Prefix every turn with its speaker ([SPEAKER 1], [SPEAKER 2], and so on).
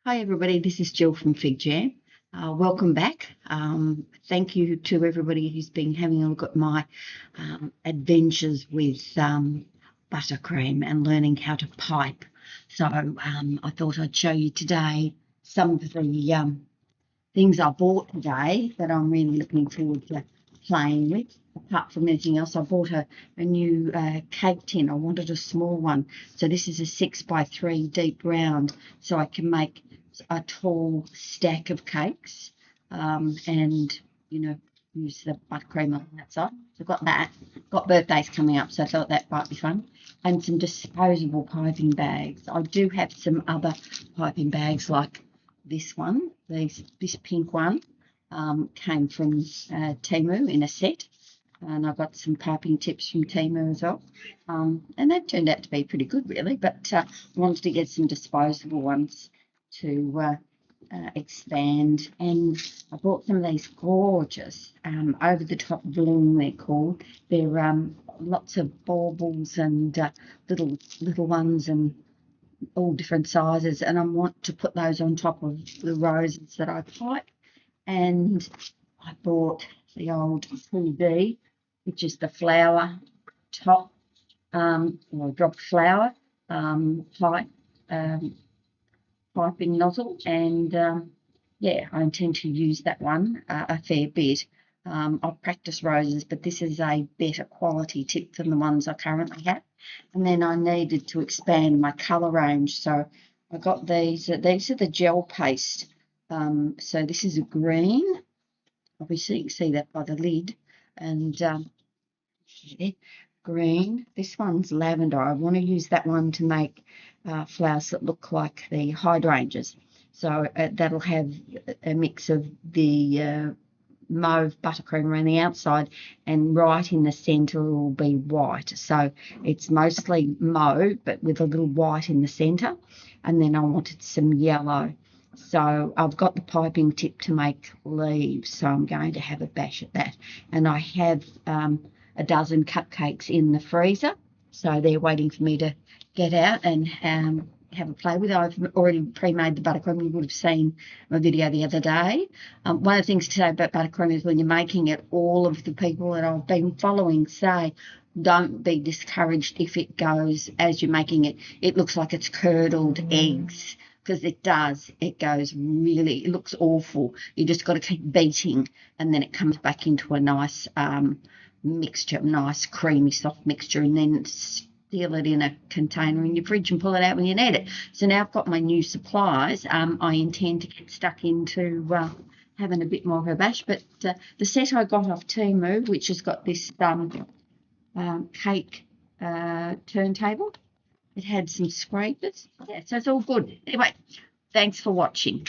[SPEAKER 1] Hi everybody, this is Jill from FIGJAM. Welcome back. Thank you to everybody who's been having a look at my adventures with buttercream and learning how to pipe. So I thought I'd show you today some of the things I bought today that I'm really looking forward to playing with. Apart from anything else, I bought a new cake tin. I wanted a small one. So this is a 6x3 deep round, so I can make a tall stack of cakes and, use the buttercream on the outside. So I've got that. Got birthdays coming up, so I thought that might be fun. And some disposable piping bags. I do have some other piping bags like this one. This pink one came from Temu in a set. And I've got some piping tips from Temu as well. And they've turned out to be pretty good, really. But I wanted to get some disposable ones to expand. And I bought some of these gorgeous over-the-top bloom, they're called. They're lots of baubles and little ones and all different sizes. And I want to put those on top of the roses that I pipe. And I bought the old 2D, which is the flower top, or drop flower pipe, piping nozzle, and yeah, I intend to use that one a fair bit. I've practiced roses, but this is a better quality tip than the ones I currently have. And then I needed to expand my colour range, so I got these. These are the gel paste. So this is a green. Obviously, you can see that by the lid. And yeah, green. This one's lavender. I want to use that one to make flowers that look like the hydrangeas. So that'll have a mix of the mauve buttercream around the outside, and right in the centre will be white. So it's mostly mauve, but with a little white in the centre. And then I wanted some yellow. So I've got the piping tip to make leaves, so I'm going to have a bash at that. And I have a dozen cupcakes in the freezer, so they're waiting for me to get out and have a play with it. I've already pre-made the buttercream. You would have seen my video the other day. One of the things to say about buttercream is when you're making it, all of the people that I've been following say don't be discouraged if it goes, as you're making it, it looks like it's curdled eggs, because it does. It goes really, it looks awful. You just got to keep beating, and then it comes back into a nice mixture, nice creamy soft mixture, and then seal it in a container in your fridge and pull it out when you need it. So now I've got my new supplies. I intend to get stuck into having a bit more of a bash, but the set I got off Temu, which has got this cake turntable, it had some scrapers. Yeah, so it's all good. Anyway, thanks for watching.